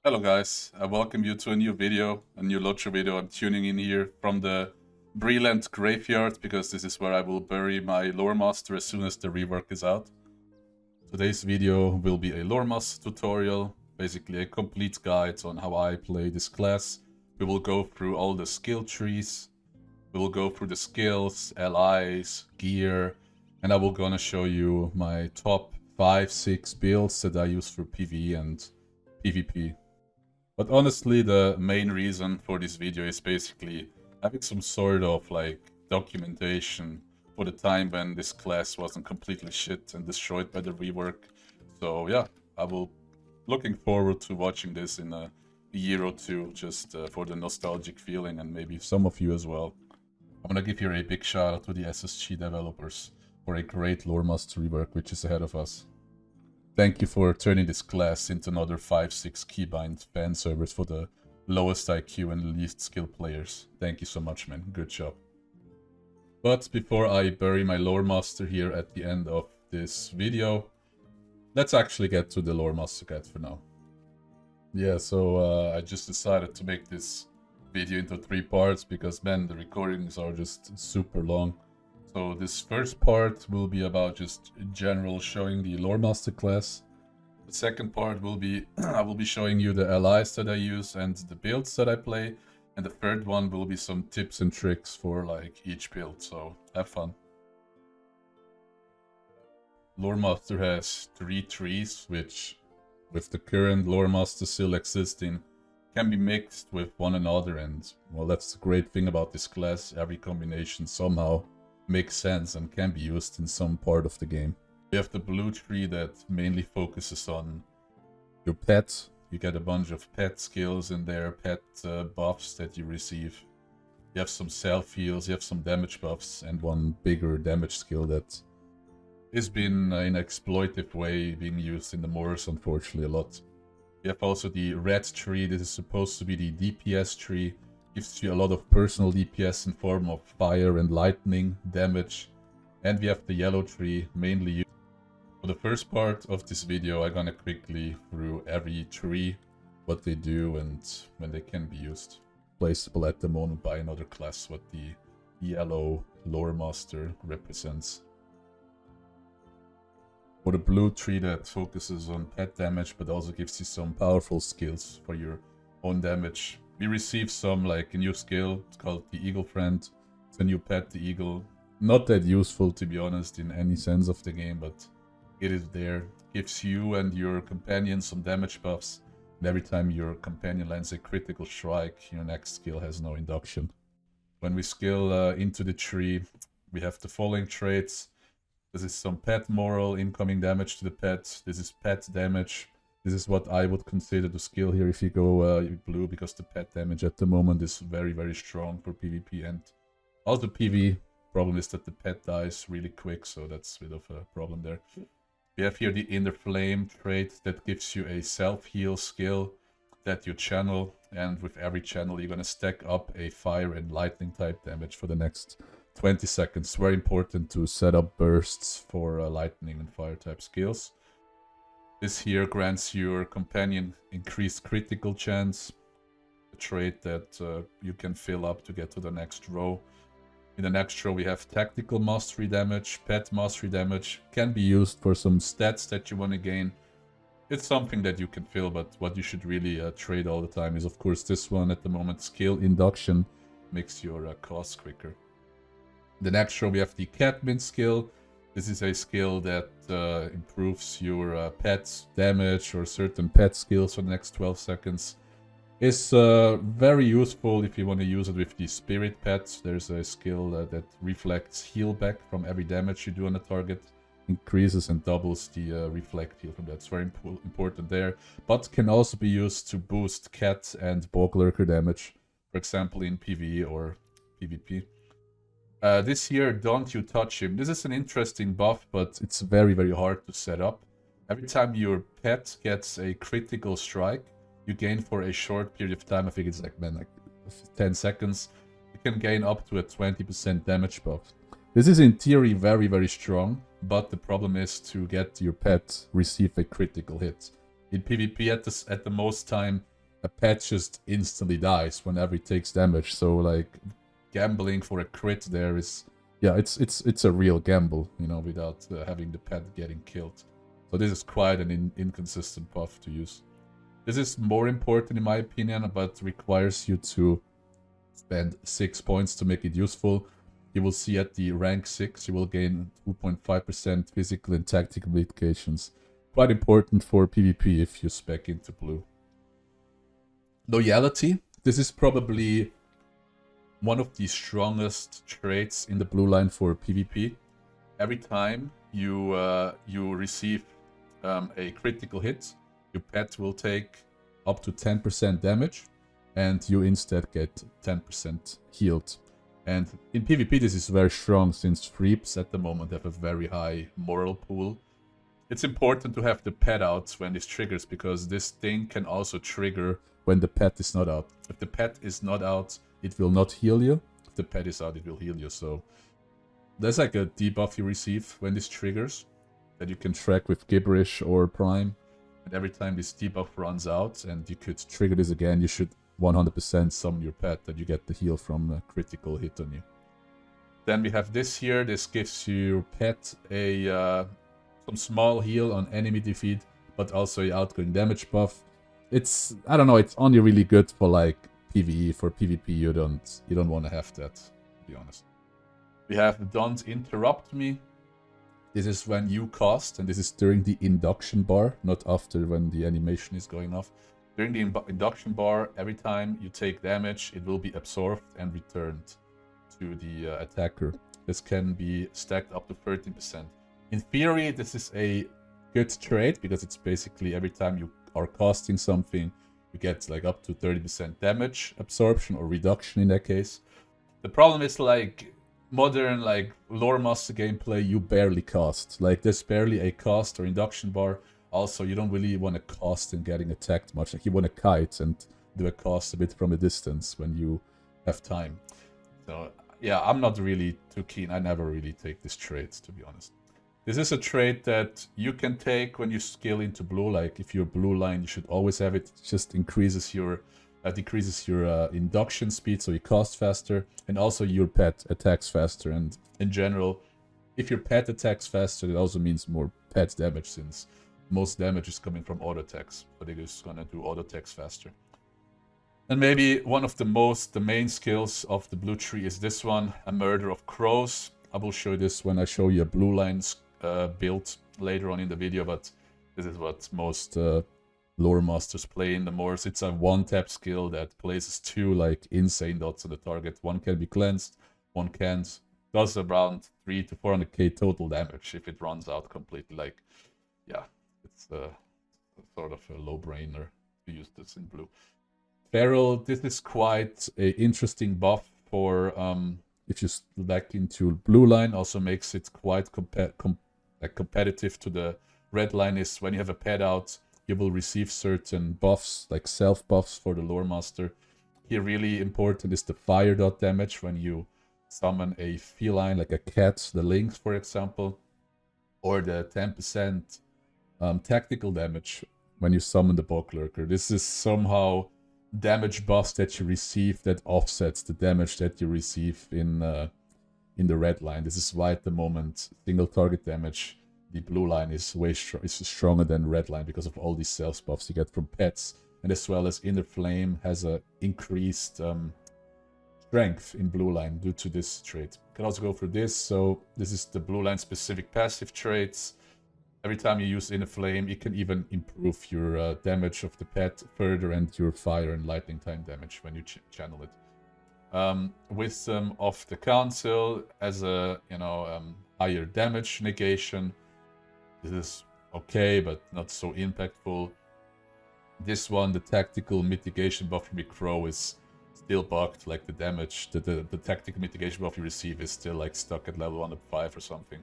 Hello guys, I welcome you to a new video, a new LOTRO video. I'm tuning in here from the Breland graveyard because this is where I will bury my Loremaster as soon as the rework is out. Today's video will be a Loremaster tutorial, basically a complete guide on how I play this class. We will go through all the skill trees, we will go through the skills, allies, gear, and I will gonna show you my top 5-6 builds that I use for PvE and PvP. But honestly, the main reason for this video is basically having some sort of like documentation for the time when this class wasn't completely shit and destroyed by the rework. So yeah, I will looking forward to watching this in a year or two, just for the nostalgic feeling, and maybe some of you as well. I'm gonna give here a big shout out to the SSG developers for a great Loremaster rework which is ahead of us. Thank you for turning this class into another 5-6 keybind fan servers for the lowest IQ and least skilled players. Thank you so much, man. Good job. But before I bury my Loremaster here at the end of this video, let's actually get to the Loremaster guide for now. Yeah, so I just decided to make this video into 3 parts because, man, the recordings are just super long. So this first part will be about just general showing the Loremaster class. The second part will be I will be showing you the allies that I use and the builds that I play. And the third one will be some tips and tricks for like each build, so have fun. Loremaster has 3 trees, which with the current Loremaster still existing can be mixed with one another, and well, that's the great thing about this class. Every combination somehow makes sense and can be used in some part of the game. We have the blue tree that mainly focuses on your pet. You get a bunch of pet skills in there, pet buffs that you receive. You have some self heals, you have some damage buffs, and one bigger damage skill that has been in an exploitive way being used in the Moors, unfortunately, a lot. You have also the red tree. This is supposed to be the DPS tree. Gives you a lot of personal DPS in form of fire and lightning damage. And we have the yellow tree, mainly used. For the first part of this video, I'm gonna quickly through every tree, what they do and when they can be used. Placeable at the moment by another class, what the yellow Loremaster represents. For the blue tree, that focuses on pet damage but also gives you some powerful skills for your own damage. We receive some, like, a new skill, it's called the Eagle Friend. It's a new pet, the eagle. Not that useful, to be honest, in any sense of the game, but it is there. Gives you and your companion some damage buffs, and every time your companion lands a critical strike, your next skill has no induction. When we skill into the tree, we have the following traits. This is some pet moral, incoming damage to the pet. This is pet damage. This is what I would consider the skill here if you go blue, because the pet damage at the moment is very, very strong for PvP and also PvE. Problem is that the pet dies really quick, so that's a bit of a problem there. We have here the Inner Flame trait that gives you a self-heal skill that you channel, and with every channel you're gonna stack up a fire and lightning type damage for the next 20 seconds. Very important to set up bursts for lightning and fire type skills. This here grants your companion increased critical chance, a trait that you can fill up to get to the next row. In the next row we have tactical mastery damage, pet mastery damage, can be used for some stats that you want to gain. It's something that you can fill, but what you should really trade all the time is of course this one at the moment, skill induction, makes your costs quicker. The next row we have the Catmint skill. This is a skill that improves your pet's damage or certain pet skills for the next 12 seconds. It's very useful if you want to use it with the spirit pet. There's a skill that reflects heal back from every damage you do on a target. Increases and doubles the reflect heal from that. It's very important there. But can also be used to boost cat and bog lurker damage. For example in PvE or PvP. This here, Don't You Touch Him. This is an interesting buff, but it's very, very hard to set up. Every time your pet gets a critical strike, you gain for a short period of time, I think it's like 10 seconds, you can gain up to a 20% damage buff. This is in theory very, very strong, but the problem is to get your pet receive a critical hit. In PvP at the most time, a pet just instantly dies whenever it takes damage. So like gambling for a crit there is, yeah, it's a real gamble, you know, without having the pet getting killed. So this is quite an inconsistent buff to use. This is more important in my opinion, but requires you to spend 6 points to make it useful. You will see at the rank 6, you will gain 2.5% physical and tactical mitigations. Quite important for PvP if you spec into blue. Loyalty. This is probably one of the strongest traits in the blue line for PvP. Every time you receive a critical hit, your pet will take up to 10% damage, and you instead get 10% healed. And in PvP this is very strong, since Freeps at the moment have a very high moral pool. It's important to have the pet out when this triggers, because this thing can also trigger when the pet is not out. If the pet is not out, it will not heal you. If the pet is out, it will heal you. So there's like a debuff you receive when this triggers that you can track with Gibberish or Prime. And every time this debuff runs out and you could trigger this again, you should 100% summon your pet that you get the heal from a critical hit on you. Then we have this here. This gives your pet a some small heal on enemy defeat, but also a outgoing damage buff. It's, I don't know, it's only really good for like PvE. For PvP you don't want to have that, to be honest. We have Don't Interrupt Me. This is when you cast, and this is during the induction bar, not after when the animation is going off. During the induction bar, every time you take damage, it will be absorbed and returned to the attacker. This can be stacked up to 13%. In theory, this is a good trait, because it's basically every time you are casting something, you get like up to 30% damage absorption or reduction in that case. The problem is like modern like Loremaster gameplay, you barely cast. Like there's barely a cast or induction bar. Also, you don't really want to cast and getting attacked much. Like you want to kite and do a cast a bit from a distance when you have time. So yeah, I'm not really too keen. I never really take this trait, to be honest. This is a trait that you can take when you skill into blue. Like if you're blue line, you should always have it. It just increases your decreases your induction speed, so you cast faster, and also your pet attacks faster. And in general, if your pet attacks faster, it also means more pet damage, since most damage is coming from auto attacks, but it is gonna do auto attacks faster. And maybe one of the main skills of the blue tree is this one, a Murder of Crows. I will show this when I show you a blue lines build later on in the video, but this is what most lore masters play in the Moors. It's a one-tap skill that places 2 like insane dots on the target. One can be cleansed, one can't. Does around 300 to 400k total damage if it runs out completely. Like, yeah, it's sort of a low-brainer to use this in blue. Feral, this is quite an interesting buff for if you select into blue line. Also makes it quite competitive to the red line. Is when you have a pet out, you will receive certain buffs, like self buffs for the Loremaster. Here really important is the fire dot damage when you summon a feline, like a cat, the lynx for example, or the 10% tactical damage when you summon the bog lurker. This is somehow damage buffs that you receive that offsets the damage that you receive in the red line. This is why at the moment single target damage, the blue line is way stronger than red line, because of all these self buffs you get from pets, and as well as Inner Flame has a increased strength in blue line due to this trait. You can also go through this. So this is the blue line specific passive traits. Every time you use Inner Flame, it can even improve your damage of the pet further, and your fire and lightning time damage when you channel it. Wisdom of the Council as a higher damage negation. This is okay, but not so impactful. This one, the tactical mitigation buff from the Crow, is still bugged. Like the damage, the tactical mitigation buff you receive is still like stuck at level 105 or something.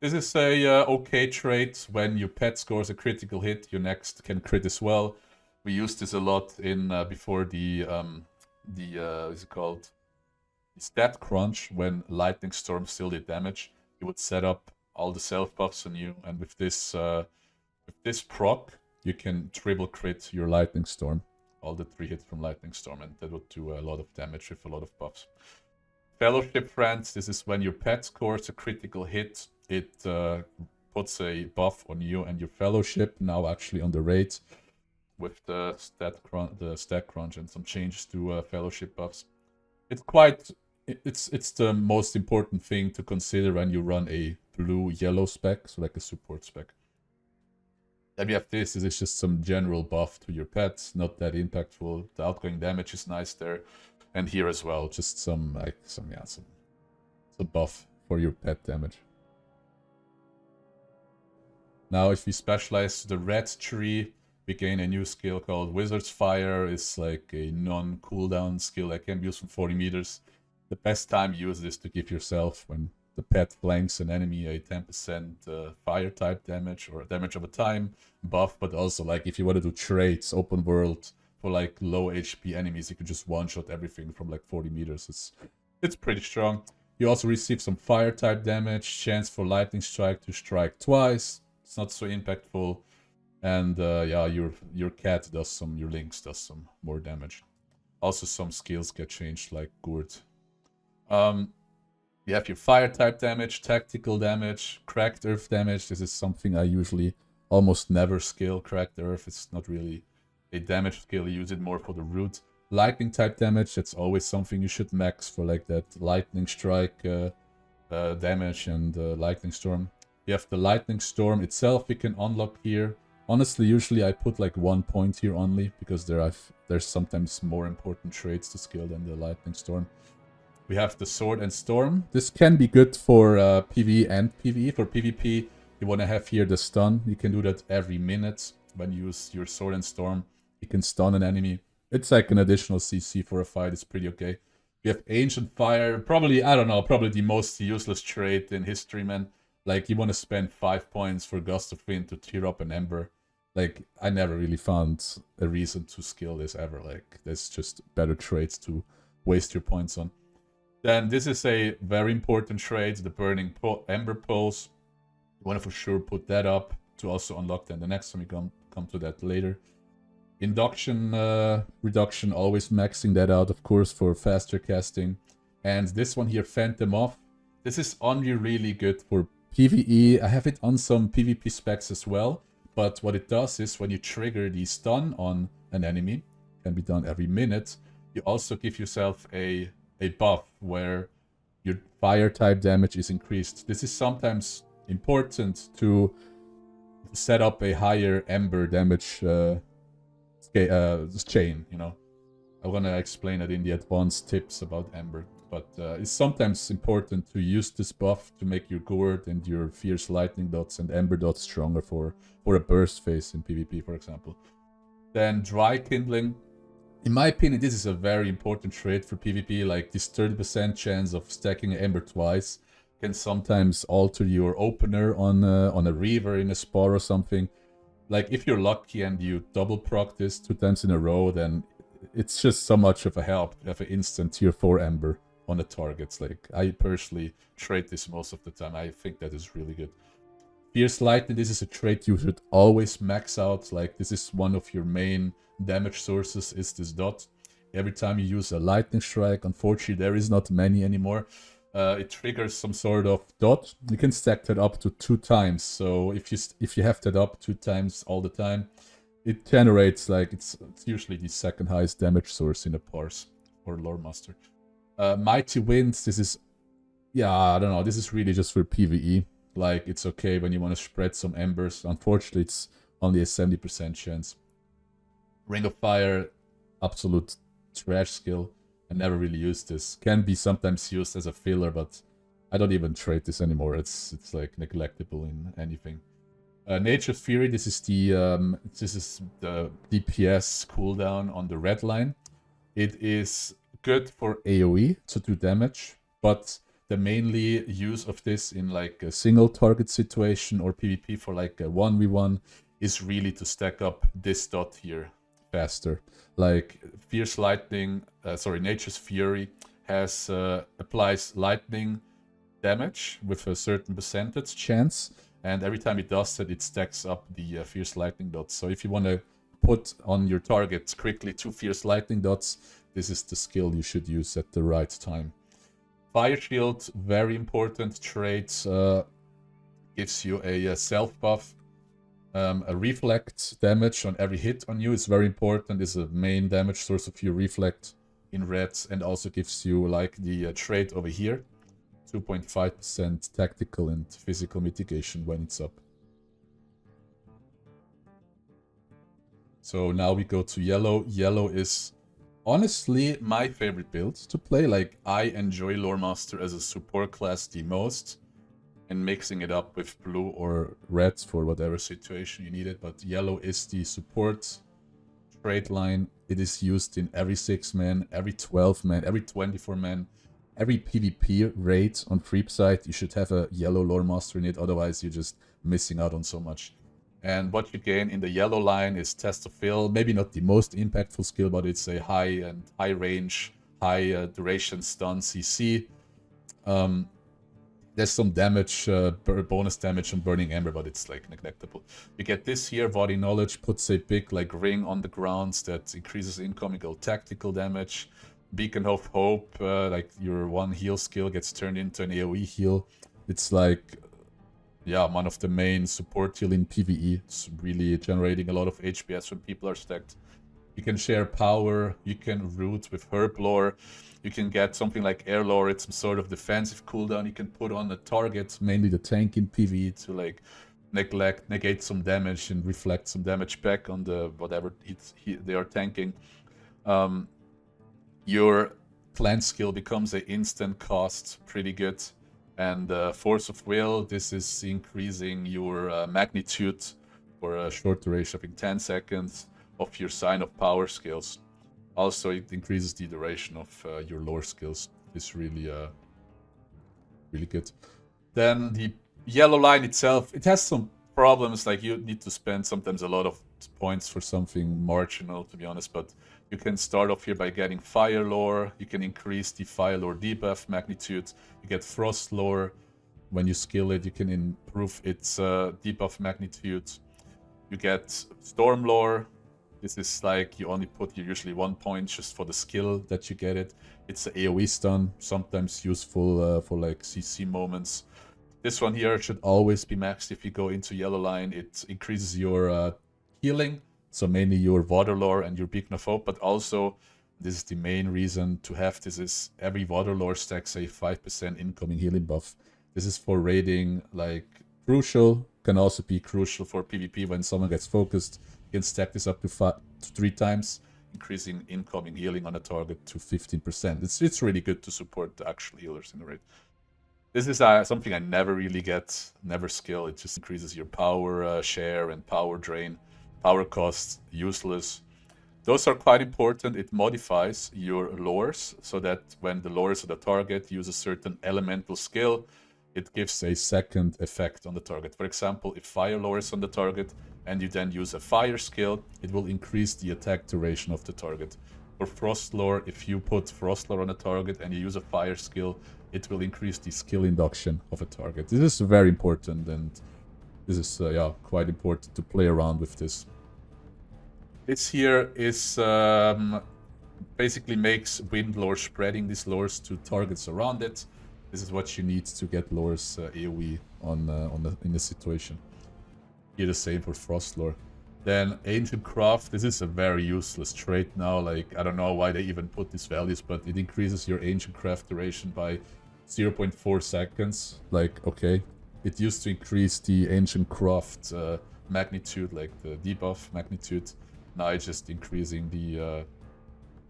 This is a okay trait. When your pet scores a critical hit, your next can crit as well. We used this a lot in before the what's it called? The stat crunch, when Lightning Storm still did damage. You would set up all the self buffs on you, and with this proc, you can triple crit your Lightning Storm. all the 3 hits from Lightning Storm, and that would do a lot of damage with a lot of buffs. Fellowship Friends, this is when your pet scores a critical hit, it puts a buff on you and your fellowship, now actually on the raid, with the stat crunch and some changes to fellowship buffs. It's quite, it's the most important thing to consider when you run a blue-yellow spec, so like a support spec. Then we have this is just some general buff to your pets, not that impactful. The outgoing damage is nice there. And here as well, just some buff for your pet damage. Now if we specialize to the red tree, we gain a new skill called Wizard's Fire. It's like a non-cooldown skill that can be used from 40 meters. The best time you use this to give yourself, when the pet flanks an enemy, a 10% fire type damage or damage over time buff, but also like if you want to do trades, open world, for like low HP enemies, you can just one-shot everything from like 40 meters. It's pretty strong. You also receive some fire type damage, chance for lightning strike to strike twice. It's not so impactful. And yeah, your cat does some, your lynx does some more damage. Also some skills get changed like Gourd. You have your fire type damage, tactical damage, cracked earth damage. This is something I usually almost never skill. Cracked earth, it's not really a damage skill, you use it more for the root. Lightning type damage, that's always something you should max for like that lightning strike damage and lightning storm. You have the lightning storm itself we can unlock here. Honestly, usually I put like 1 point here only, because there's sometimes more important traits to skill than the lightning storm. We have the sword and storm. This can be good for PvE and PvE. For PvP, you want to have here the stun. You can do that every minute when you use your sword and storm. You can stun an enemy. It's like an additional CC for a fight. It's pretty okay. We have Ancient Fire. Probably, I don't know, probably the most useless trait in history, man. Like, you want to spend 5 points for Gust of Wind to tear up an Ember. Like, I never really found a reason to skill this ever. Like, there's just better traits to waste your points on. Then this is a very important trait, the Burning Ember Pulse. You want to for sure put that up to also unlock then the next time we come to that later. Induction reduction, always maxing that out, of course, for faster casting. And this one here, Phantom Off. This is only really good for PvE. I have it on some PvP specs as well. But what it does is when you trigger the stun on an enemy, can be done every minute, you also give yourself a buff where your fire type damage is increased. This is sometimes important to set up a higher Ember damage chain, you know. I'm gonna explain it in the advanced tips about Ember, but it's sometimes important to use this buff to make your Gourd and your Fierce Lightning dots and Ember dots stronger for a burst phase in PvP, for example. Then Dry Kindling. In my opinion, this is a very important trait for PvP. Like, this 30% chance of stacking an Ember twice can sometimes alter your opener on a Reaver in a Spar or something. Like, if you're lucky and you double proc this 2 times in a row, then it's just so much of a help to have an instant tier 4 Ember on the targets. Like, I personally trade this most of the time. I think that is really good. Fierce Lightning, this is a trait you should always max out. Like, this is one of your main damage sources, is this dot. Every time you use a Lightning Strike, unfortunately there is not many anymore, it triggers some sort of dot. You can stack that up to 2 times. So if you have that up 2 times all the time, it generates, like, it's usually the second highest damage source in a parse or Loremaster. Mighty Winds, this is, yeah, I don't know, this is really just for PvE. Like, it's okay when you want to spread some embers. Unfortunately, it's only a 70% chance. Ring of Fire, absolute trash skill. I never really used this. Can be sometimes used as a filler, but I don't even trade this anymore. It's like neglectable in anything. Nature's Fury, this is the DPS cooldown on the red line. It is good for AoE to do damage, but the mainly use of this in like a single target situation or PvP for like a 1v1 is really to stack up this dot here faster. Like Fierce Lightning, Nature's Fury has applies lightning damage with a certain percentage chance, and every time it does that, it stacks up the Fierce Lightning dots. So if you want to put on your target quickly 2 fierce lightning dots, this is the skill you should use at the right time. Fire shield, very important trait, gives you a self buff. A reflect damage on every hit on you is very important, is a main damage source of your reflect in reds, and also gives you like the trait over here, 2.5% tactical and physical mitigation when it's up. So now we go to yellow. Yellow is honestly my favorite build to play. Like, I enjoy Loremaster as a support class the most, and mixing it up with blue or red for whatever situation you need it. But yellow is the support trait line. It is used in every 6-man, every 12-man, every 24-man, every PvP raid on Creep side. You should have a yellow Loremaster in it, otherwise you're just missing out on so much. And what you gain in the yellow line is Test of Will. Maybe not the most impactful skill, but it's a high range, high duration stun CC. There's some damage, bonus damage on Burning Ember, but it's like neglectable. You get this here, Body Knowledge, puts a big like ring on the grounds that increases incoming tactical damage. Beacon of Hope, like your one heal skill gets turned into an AoE heal. It's like, yeah, one of the main support heal in PvE. It's really generating a lot of HPS when people are stacked. You can share power, you can root with herb lore, you can get something like air lore, it's some sort of defensive cooldown you can put on the target, mainly the tank in PvE, to like negate some damage and reflect some damage back on the whatever they are tanking. Your clan skill becomes an instant cost, pretty good. And Force of Will, this is increasing your magnitude for a short duration, I think 10 seconds, of your Sign of Power skills. Also, it increases the duration of your lore skills. It's really, really good. Then the yellow line itself, it has some problems, like you need to spend sometimes a lot of points for something marginal, to be honest, but you can start off here by getting Fire Lore, you can increase the Fire Lore debuff magnitude, you get Frost Lore, when you skill it, you can improve its debuff magnitude, you get Storm Lore. This is like, you only put usually 1 point just for the skill that you get it. It's an AoE stun, sometimes useful for like CC moments. This one here should always be maxed if you go into yellow line. It increases your healing, so mainly your Water Lore and your Beacon of Hope, but also, this is the main reason to have this, is every Water Lore stacks a 5% incoming healing buff. This is for raiding, like, crucial, can also be crucial for PvP when someone gets focused. You can stack this up to 3 times, increasing incoming healing on a target to 15%. It's really good to support the actual healers in the raid. This is something I never really get, never skill. It just increases your power share and power drain. Power cost, useless. Those are quite important. It modifies your lores, so that when the lores of the target use a certain elemental skill, it gives a second effect on the target. For example, if fire lore is on the target and you then use a fire skill, it will increase the attack duration of the target. For frost lore, if you put frost lore on a target and you use a fire skill, it will increase the skill induction of a target. This is very important, and this is yeah, quite important to play around with this. This here is basically makes wind lore, spreading these lores to targets around it. This is what you need to get lore's AoE in the situation. Here the same for frost lore. Then ancient craft. This is a very useless trait now. Like, I don't know why they even put these values, but it increases your ancient craft duration by 0.4 seconds. Like, okay, it used to increase the ancient craft magnitude, like the debuff magnitude. Now it's just increasing the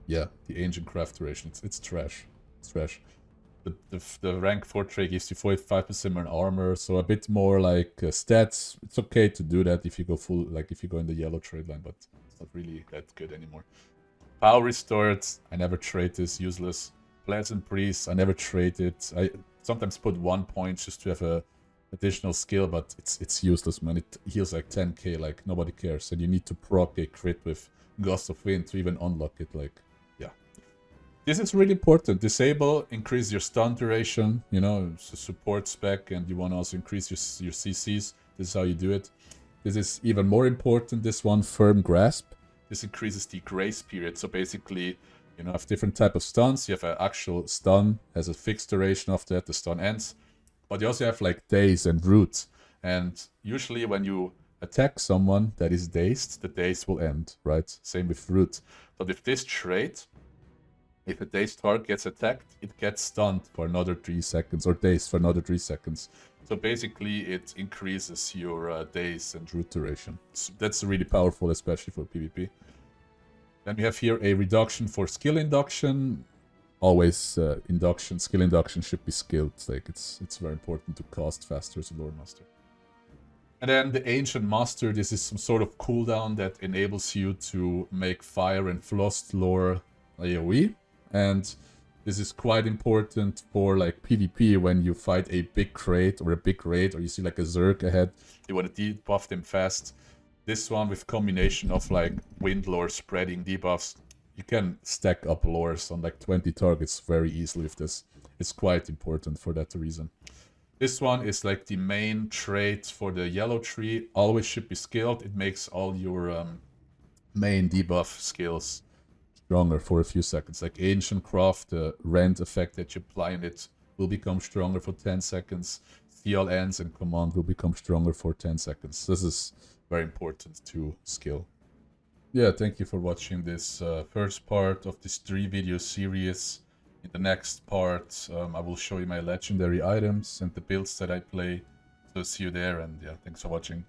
the ancient craft duration. It's trash. It's trash. The rank 4 trait gives you 45% more armor, so a bit more like stats. It's okay to do that if you go full, like if you go in the yellow trade line, but it's not really that good anymore. Power restored. I never trade this. Useless. Pleasant Breeze. I never trade it. I sometimes put 1 point just to have a additional skill, but it's useless, man. It heals like 10k, like nobody cares, and you need to proc a crit with Gust of Wind to even unlock it. Like, yeah, this is really important. Disable, increase your stun duration. You know, it's a support spec, and you want to also increase your CCs. This is how you do it. This is even more important. This one, Firm Grasp. this increases the grace period. So basically, you know, have different type of stuns. You have an actual stun, has a fixed duration after that, the stun ends. But you also have like daze and root. And usually when you attack someone that is dazed, the daze will end, right? Same with root. But with this trait, if a dazed target gets attacked, it gets stunned for another 3 seconds, or dazed for another 3 seconds. So basically, it increases your daze and root duration. So that's really powerful, especially for PvP. Then we have here a reduction for skill induction. Always skill induction should be skilled. Like it's very important to cast faster as a Loremaster. And then the Ancient Master, this is some sort of cooldown that enables you to make Fire and Frost lore AoE. And this is quite important for like PvP when you fight a big crate or a big raid, or you see like a Zerg ahead. You want to debuff them fast. This one with combination of like wind lore spreading debuffs, you can stack up lores on like 20 targets very easily with this. It's quite important for that reason. This one is like the main trait for the yellow tree. Always should be skilled. It makes all your main debuff skills stronger for a few seconds. Like Ancient Craft, the rend effect that you apply on it will become stronger for 10 seconds. Seal Ends and Command will become stronger for 10 seconds. This is very important to skill. Yeah, thank you for watching this first part of this 3-video series. In the next part, I will show you my legendary items and the builds that I play. So see you there, and yeah, thanks for watching.